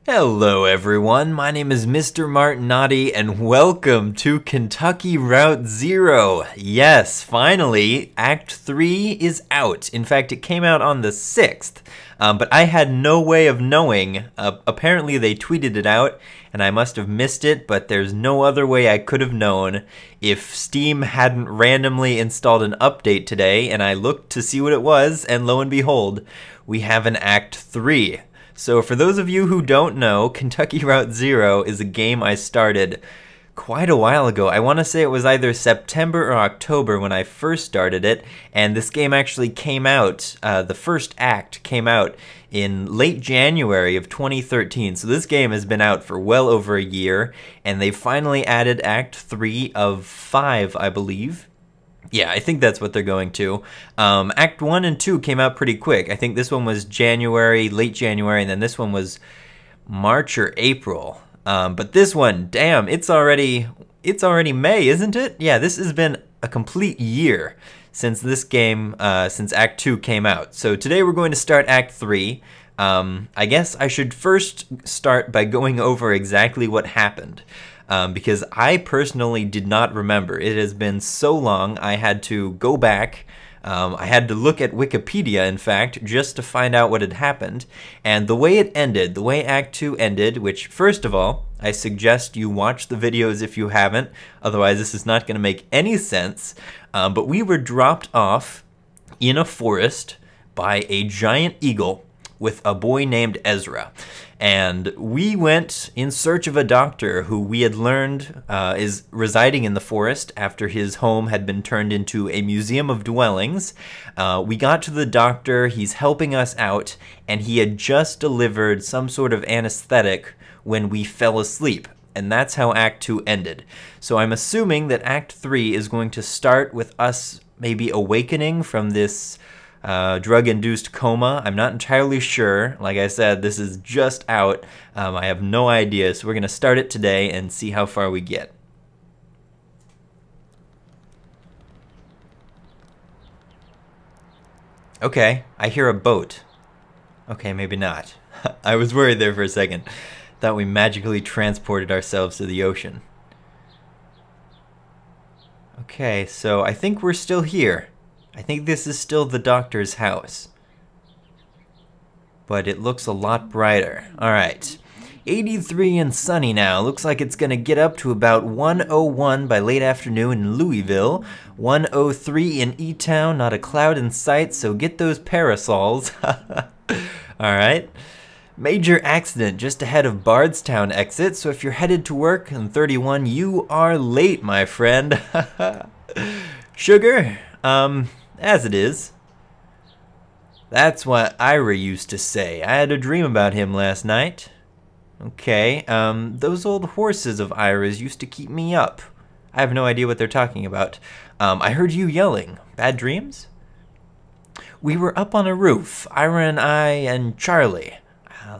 Hello everyone, my name is Mr. Martinotti and welcome to Kentucky Route Zero. Yes, finally, Act 3 is out. In fact, it came out on the 6th, but I had no way of knowing. Apparently they tweeted it out and I must have missed it, but there's no other way I could have known if Steam hadn't randomly installed an update today, and I looked to see what it was, and lo and behold, we have an Act 3. So for those of you who don't know, Kentucky Route Zero is a game I started quite a while ago. I want to say it was either September or October when I first started it, and this game actually came out, the first act came out in late January of 2013. So this game has been out for well over a year, and they finally added Act 3 of 5, I believe. Yeah, I think that's what they're going to. Act 1 and 2 came out pretty quick. I think this one was January, late January, and then this one was March or April. But this one, damn, it's already May, isn't it? Yeah, this has been a complete year since this game, since Act 2 came out. So today we're going to start Act 3. I guess I should first start by going over exactly what happened. Because I personally did not remember. It has been so long, I had to go back. I had to look at Wikipedia, in fact, just to find out what had happened. And the way it ended, the way Act 2 ended, which, first of all, I suggest you watch the videos if you haven't, otherwise this is not going to make any sense. But we were dropped off in a forest by a giant eagle with a boy named Ezra. And we went in search of a doctor who we had learned is residing in the forest after his home had been turned into a museum of dwellings. We got to the doctor, he's helping us out, and he had just delivered some sort of anesthetic when we fell asleep. And that's how Act 2 ended. So I'm assuming that Act 3 is going to start with us maybe awakening from this drug-induced coma. I'm not entirely sure. Like I said, this is just out. I have no idea, so we're going to start it today and see how far we get. Okay, I hear a boat. Okay, maybe not. I was worried there for a second. Thought we magically transported ourselves to the ocean. Okay, so I think we're still here. I think this is still the doctor's house. But it looks a lot brighter. Alright. 83 and sunny now. Looks like it's gonna get up to about 101 by late afternoon in Louisville. 103 in E-Town. Not a cloud in sight, so get those parasols. Alright. Major accident just ahead of Bardstown exit, so if you're headed to work on 31, you are late, my friend. Sugar? As it is. That's what Ira used to say. I had a dream about him last night. Okay, those old horses of Ira's used to keep me up. I have no idea what they're talking about. I heard you yelling. Bad dreams? We were up on a roof, Ira and I and Charlie.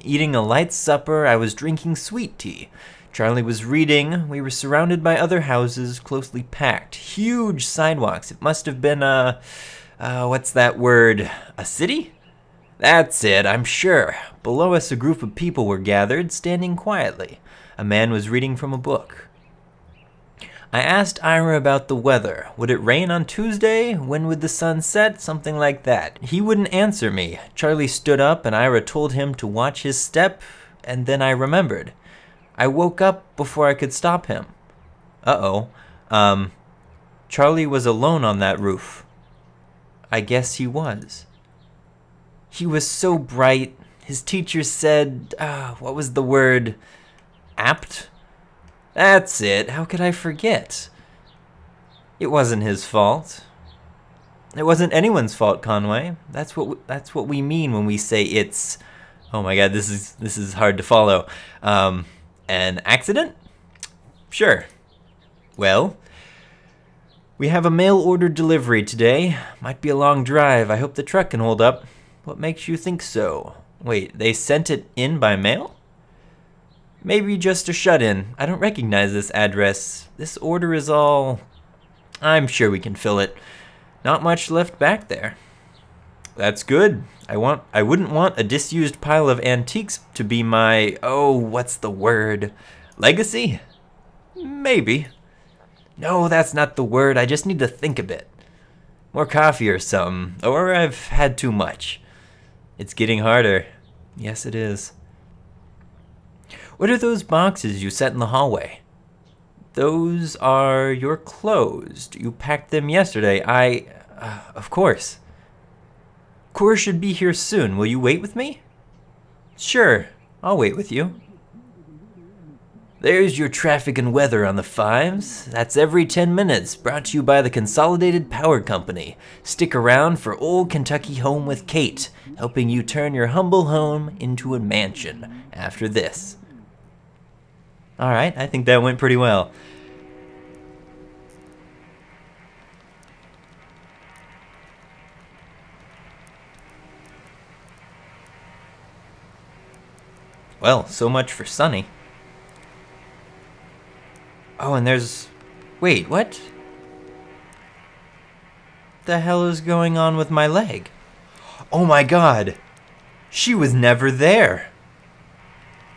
Eating a light supper, I was drinking sweet tea. Charlie was reading. We were surrounded by other houses, closely packed. Huge sidewalks. It must have been what's that word? A city? That's it, I'm sure. Below us a group of people were gathered, standing quietly. A man was reading from a book. I asked Ira about the weather. Would it rain on Tuesday? When would the sun set? Something like that. He wouldn't answer me. Charlie stood up and Ira told him to watch his step, and then I remembered. I woke up before I could stop him. Uh-oh. Charlie was alone on that roof. I guess he was. He was so bright. His teacher said, what was the word? Apt? That's it. How could I forget? It wasn't his fault. It wasn't anyone's fault, Conway. That's what we mean when we say it's... Oh my god, this is hard to follow. An accident? Sure. Well, we have a mail order delivery today. Might be a long drive. I hope the truck can hold up. What makes you think so? Wait, they sent it in by mail? Maybe just a shut-in. I don't recognize this address. This order is all... I'm sure we can fill it. Not much left back there. That's good. I wouldn't want a disused pile of antiques to be my, oh, what's the word? Legacy? Maybe. No, that's not the word. I just need to think a bit. More coffee or something, or I've had too much. It's getting harder. Yes, it is. What are those boxes you set in the hallway? Those are your clothes. You packed them yesterday. Of course. Cor should be here soon. Will you wait with me? Sure, I'll wait with you. There's your traffic and weather on the 5s. That's every 10 minutes, brought to you by the Consolidated Power Company. Stick around for Old Kentucky Home with Kate, helping you turn your humble home into a mansion after this. Alright, I think that went pretty well. Well, so much for Sunny. Oh, and there's... Wait, what? The hell is going on with my leg? Oh my god! She was never there!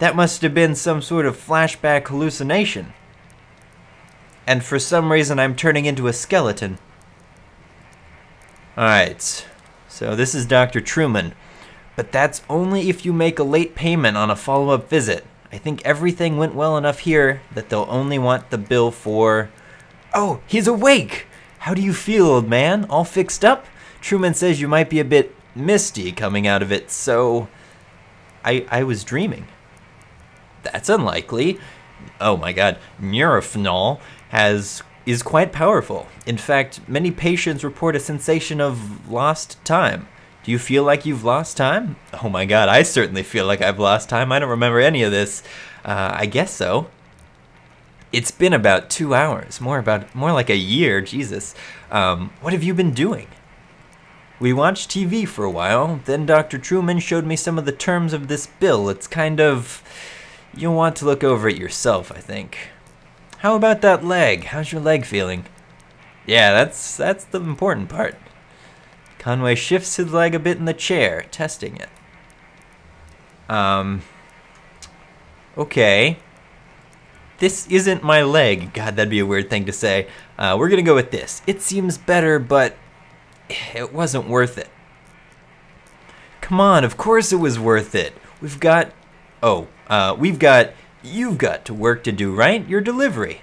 That must have been some sort of flashback hallucination. And for some reason I'm turning into a skeleton. Alright, so this is Dr. Truman. But that's only if you make a late payment on a follow-up visit. I think everything went well enough here that they'll only want the bill for... Oh, he's awake! How do you feel, old man? All fixed up? Truman says you might be a bit misty coming out of it, so... I was dreaming. That's unlikely. Oh my god, Nurofen is quite powerful. In fact, many patients report a sensation of lost time. Do you feel like you've lost time? Oh my god, I certainly feel like I've lost time. I don't remember any of this. I guess so. It's been about 2 hours, more like a year, Jesus. What have you been doing? We watched TV for a while, then Dr. Truman showed me some of the terms of this bill. It's kind of... You'll want to look over it yourself, I think. How about that leg? How's your leg feeling? Yeah, that's the important part. Conway shifts his leg a bit in the chair, testing it. Okay. This isn't my leg. God, that'd be a weird thing to say. We're gonna go with this. It seems better, but it wasn't worth it. Come on, of course it was worth it. You've got to work to do, right? Your delivery.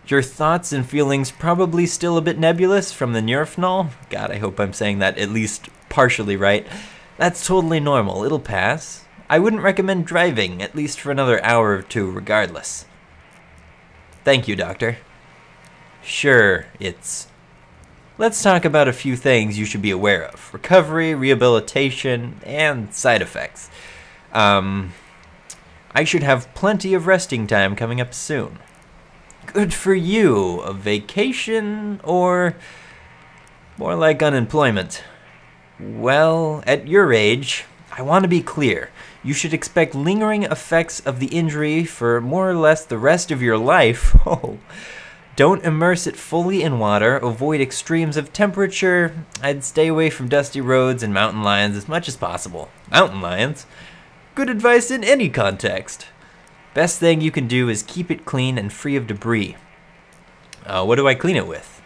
Your thoughts and feelings probably still a bit nebulous from the Nurofen. God, I hope I'm saying that at least partially right. That's totally normal. It'll pass. I wouldn't recommend driving, at least for another hour or two regardless. Thank you, doctor. Sure, Let's talk about a few things you should be aware of. Recovery, rehabilitation, and side effects. I should have plenty of resting time coming up soon. Good for you. A vacation or more like unemployment? Well, at your age, I want to be clear. You should expect lingering effects of the injury for more or less the rest of your life. Oh. Don't immerse it fully in water. Avoid extremes of temperature. I'd stay away from dusty roads and mountain lions as much as possible. Mountain lions? Good advice in any context. Best thing you can do is keep it clean and free of debris. What do I clean it with?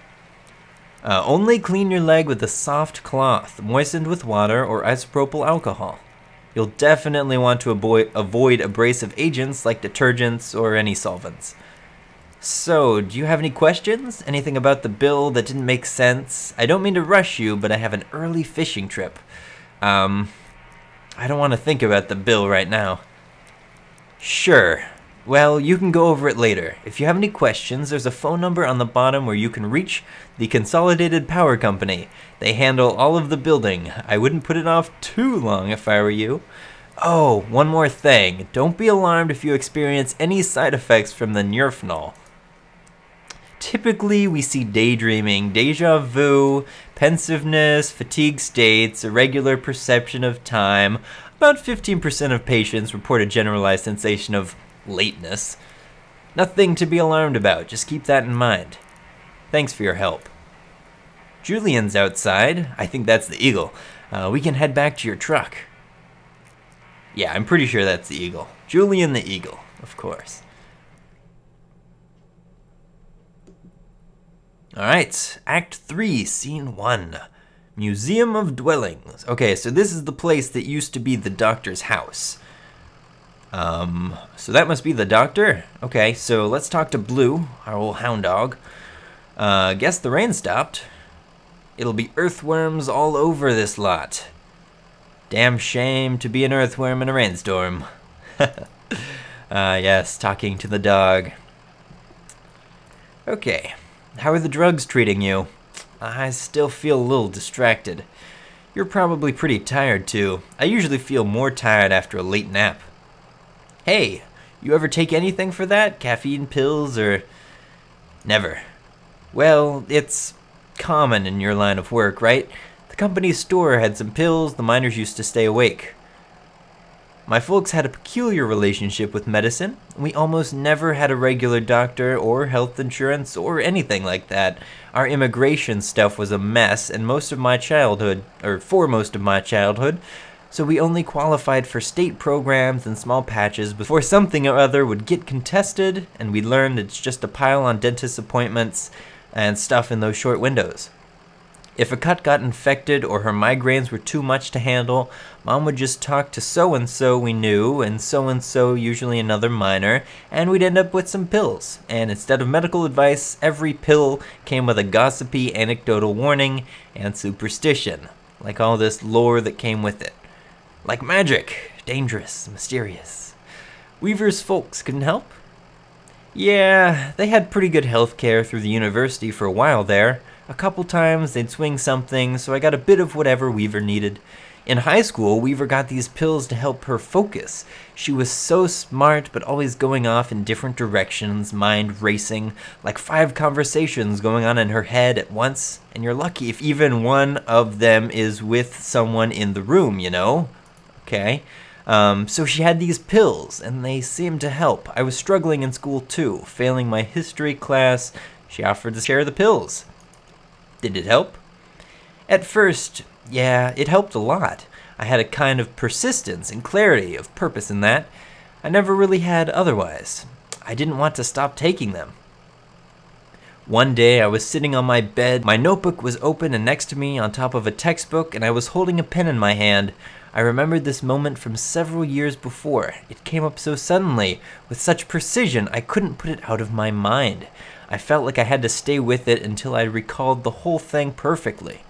Only clean your leg with a soft cloth, moistened with water or isopropyl alcohol. You'll definitely want to avoid abrasive agents like detergents or any solvents. So, do you have any questions? Anything about the bill that didn't make sense? I don't mean to rush you, but I have an early fishing trip. I don't want to think about the bill right now. Sure. Well, you can go over it later. If you have any questions, there's a phone number on the bottom where you can reach the Consolidated Power Company. They handle all of the building. I wouldn't put it off too long if I were you. Oh, one more thing. Don't be alarmed if you experience any side effects from the Nurofen. Typically, we see daydreaming, deja vu, pensiveness, fatigue states, irregular perception of time. About 15% of patients report a generalized sensation of lateness. Nothing to be alarmed about, just keep that in mind. Thanks for your help. Julian's outside. I think that's the eagle. We can head back to your truck. Yeah, I'm pretty sure that's the eagle. Julian the eagle, of course. Alright, Act 3, Scene 1. Museum of Dwellings. Okay, so this is the place that used to be the doctor's house. So that must be the doctor? Okay, so let's talk to Blue, our old hound dog. Guess the rain stopped. It'll be earthworms all over this lot. Damn shame to be an earthworm in a rainstorm. Yes, talking to the dog. Okay, how are the drugs treating you? I still feel a little distracted. You're probably pretty tired too. I usually feel more tired after a late nap. Hey, you ever take anything for that? Caffeine pills or... Never. Well, it's common in your line of work, right? The company's store had some pills, the miners used to stay awake. My folks had a peculiar relationship with medicine. We almost never had a regular doctor or health insurance or anything like that. Our immigration stuff was a mess and for most of my childhood, so we only qualified for state programs and small patches before something or other would get contested and we learned it's just a pile on dentist appointments and stuff in those short windows. If a cut got infected or her migraines were too much to handle, Mom would just talk to so-and-so we knew, and so-and-so, usually another miner, and we'd end up with some pills. And instead of medical advice, every pill came with a gossipy anecdotal warning and superstition, like all this lore that came with it. Like magic, dangerous, mysterious. Weaver's folks couldn't help? Yeah, they had pretty good health care through the university for a while there. A couple times they'd swing something, so I got a bit of whatever Weaver needed. In high school, Weaver got these pills to help her focus. She was so smart, but always going off in different directions, mind racing, like 5 conversations going on in her head at once, and you're lucky if even one of them is with someone in the room, you know? Okay. So she had these pills, and they seemed to help. I was struggling in school too, failing my history class. She offered to share the pills. Did it help? At first, yeah, it helped a lot. I had a kind of persistence and clarity of purpose in that I never really had otherwise. I didn't want to stop taking them. One day I was sitting on my bed, my notebook was open and next to me on top of a textbook, and I was holding a pen in my hand. I remembered this moment from several years before. It came up so suddenly, with such precision, I couldn't put it out of my mind. I felt like I had to stay with it until I recalled the whole thing perfectly.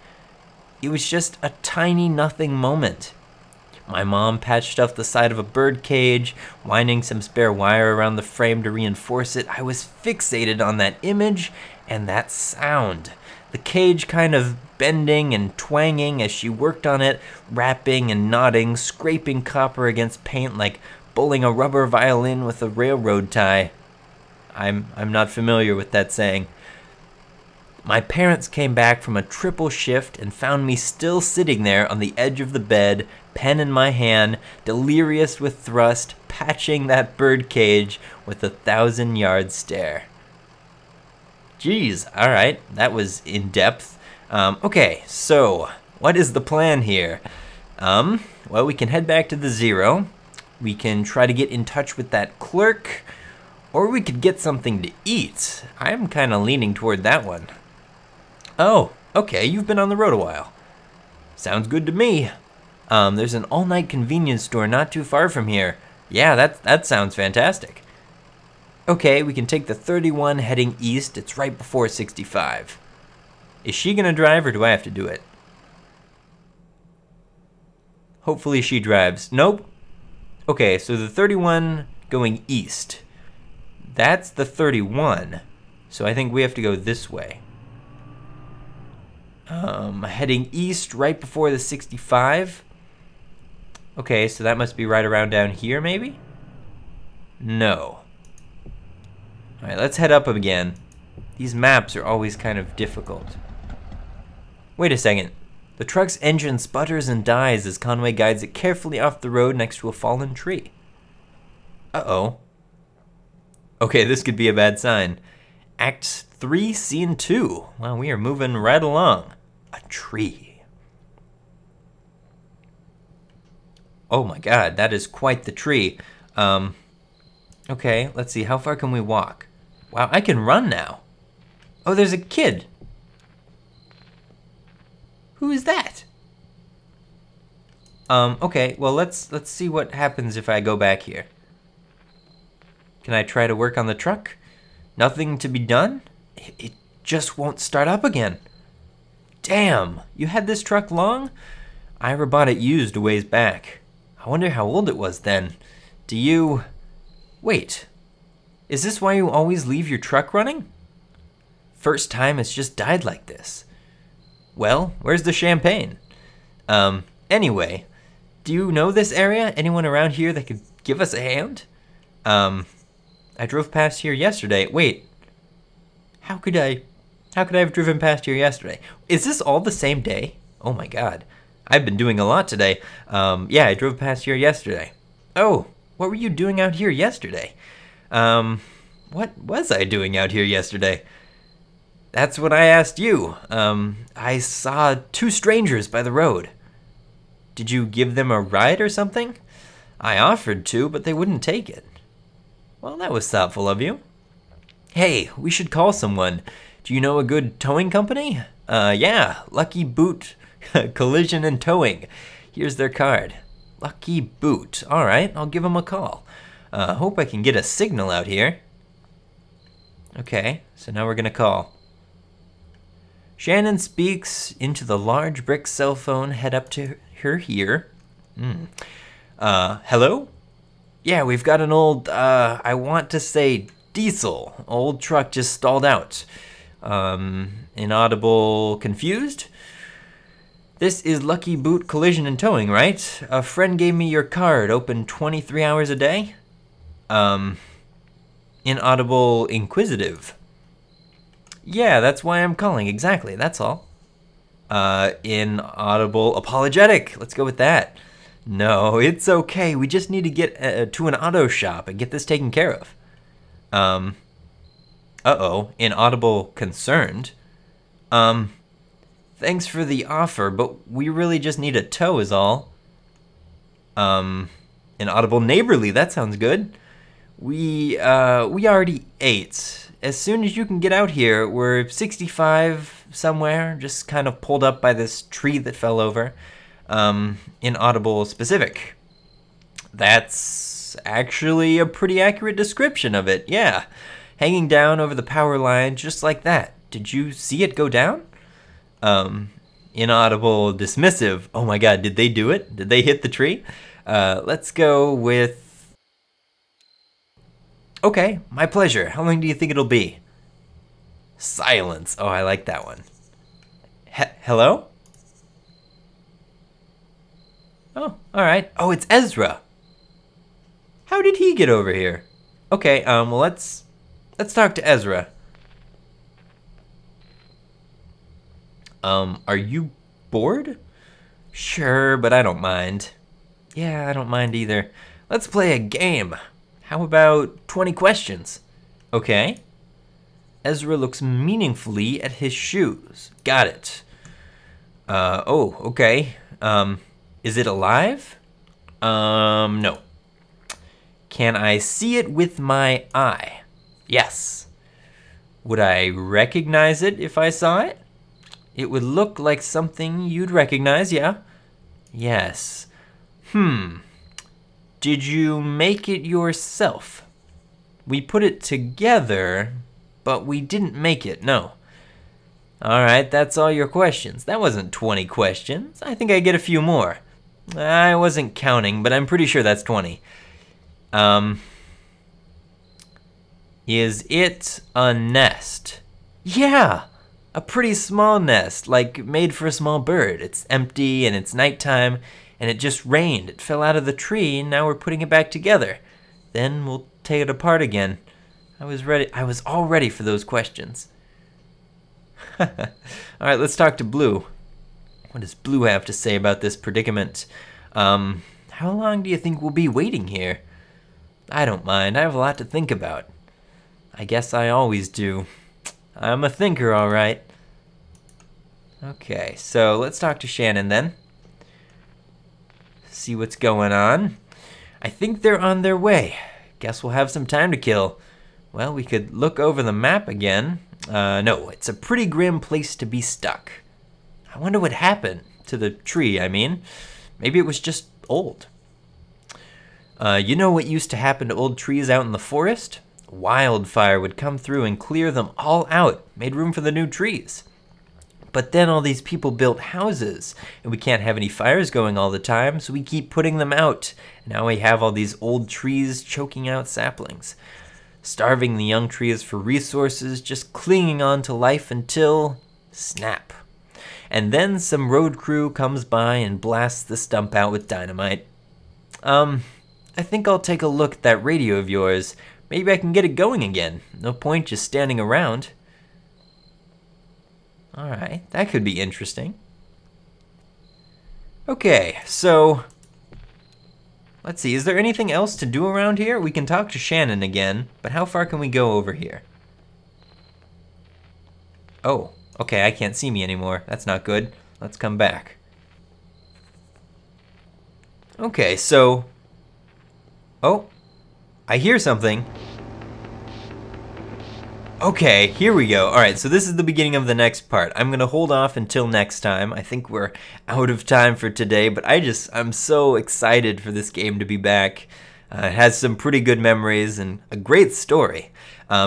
It was just a tiny nothing moment. My mom patched up the side of a bird cage, winding some spare wire around the frame to reinforce it. I was fixated on that image and that sound. The cage kind of bending and twanging as she worked on it, rapping and nodding, scraping copper against paint like bowling a rubber violin with a railroad tie. I'm not familiar with that saying. My parents came back from a triple shift and found me still sitting there on the edge of the bed, pen in my hand, delirious with thrust, patching that bird cage with a 1,000-yard stare. Geez, alright, that was in depth. Okay, so, what is the plan here? Well, we can head back to the Zero. We can try to get in touch with that clerk. Or we could get something to eat. I'm kind of leaning toward that one. Oh, okay, you've been on the road a while. Sounds good to me. There's an all-night convenience store not too far from here. Yeah, that sounds fantastic. Okay, we can take the 31 heading east. It's right before 65. Is she gonna drive or do I have to do it? Hopefully she drives. Nope. Okay, so the 31 going east. That's the 31, so I think we have to go this way. Heading east right before the 65. Okay, so that must be right around down here, maybe? No. Alright, let's head up again. These maps are always kind of difficult. Wait a second. The truck's engine sputters and dies as Conway guides it carefully off the road next to a fallen tree. Uh-oh. Okay, this could be a bad sign. Act 3, Scene 2. Wow, we are moving right along. A tree. Oh my god, that is quite the tree. Okay, let's see, how far can we walk? Wow, I can run now. Oh, there's a kid. Who is that? Okay, well let's see what happens if I go back here. Can I try to work on the truck? Nothing to be done? It just won't start up again. Damn, you had this truck long? Ira bought it used a ways back. I wonder how old it was then. Do you... Wait, is this why you always leave your truck running? First time it's just died like this. Well, where's the champagne? Anyway, do you know this area? Anyone around here that could give us a hand? I drove past here yesterday. Wait, how could I have driven past here yesterday? Is this all the same day? Oh my god, I've been doing a lot today. Yeah, I drove past here yesterday. Oh, what were you doing out here yesterday? What was I doing out here yesterday? That's what I asked you. I saw two strangers by the road. Did you give them a ride or something? I offered to, but they wouldn't take it. Well, that was thoughtful of you. Hey, we should call someone. Do you know a good towing company? Yeah, Lucky Boot Collision and Towing. Here's their card. Lucky Boot. All right, I'll give them a call. Hope I can get a signal out here. Okay, so now we're gonna call. Shannon speaks into the large brick cell phone. Head up to her here. Hello? Yeah, we've got an old, I want to say diesel. Old truck just stalled out. Inaudible, confused? This is Lucky Boot Collision and Towing, right? A friend gave me your card, open 23 hours a day? Inaudible, inquisitive. Yeah, that's why I'm calling, exactly, that's all. Inaudible, apologetic, let's go with that. No, it's okay, we just need to get to an auto shop and get this taken care of. Uh-oh, inaudible, concerned. Thanks for the offer, but we really just need a tow is all. Inaudible, neighborly, that sounds good. We already ate. As soon as you can get out here, we're 65 somewhere, just kind of pulled up by this tree that fell over. Inaudible specific. That's actually a pretty accurate description of it, yeah. Hanging down over the power line just like that. Did you see it go down? Inaudible dismissive. Oh my god, did they do it? Did they hit the tree? Let's go with... Okay, my pleasure. How long do you think it'll be? Silence. Oh, I like that one. Hello? Oh, alright. Oh, it's Ezra. How did he get over here? Okay, well, let's talk to Ezra. Are you bored? Sure, but I don't mind. Yeah, I don't mind either. Let's play a game. How about 20 questions? Okay. Ezra looks meaningfully at his shoes. Got it. Oh, okay. Is it alive? No. Can I see it with my eye? Yes. Would I recognize it if I saw it? It would look like something you'd recognize, yeah? Yes. Did you make it yourself? We put it together, but we didn't make it, no. Alright, that's all your questions. That wasn't 20 questions. I think I get a few more. I wasn't counting, but I'm pretty sure that's 20. Is it a nest? Yeah, a pretty small nest, like made for a small bird. It's empty and it's nighttime, and it just rained. It fell out of the tree, and now we're putting it back together. Then we'll take it apart again. I was ready. I was all ready for those questions. All right, let's talk to Blue. What does Blue have to say about this predicament? How long do you think we'll be waiting here? I don't mind. I have a lot to think about. I guess I always do. I'm a thinker, all right. Okay, so let's talk to Shannon then. See what's going on. I think they're on their way. Guess we'll have some time to kill. Well, we could look over the map again. No, it's a pretty grim place to be stuck. I wonder what happened to the tree, I mean. Maybe it was just old. You know what used to happen to old trees out in the forest? Wildfire would come through and clear them all out, made room for the new trees. But then all these people built houses, and we can't have any fires going all the time, so we keep putting them out. And now we have all these old trees choking out saplings, starving the young trees for resources, just clinging on to life until snap. And then some road crew comes by and blasts the stump out with dynamite. I think I'll take a look at that radio of yours. Maybe I can get it going again. No point just standing around. Alright, that could be interesting. Okay, so let's see, is there anything else to do around here? We can talk to Shannon again, but how far can we go over here? Oh, okay, I can't see me anymore. That's not good. Let's come back. Okay, so... Oh, I hear something. Okay, here we go. Alright, so this is the beginning of the next part. I'm gonna hold off until next time. I think we're out of time for today, but I'm so excited for this game to be back. It has some pretty good memories and a great story.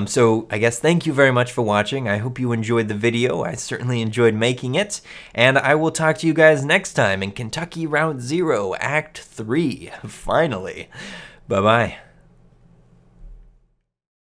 So I guess thank you very much for watching. I hope you enjoyed the video. I certainly enjoyed making it. And I will talk to you guys next time in Kentucky Route Zero, Act 3. Finally. Bye-bye.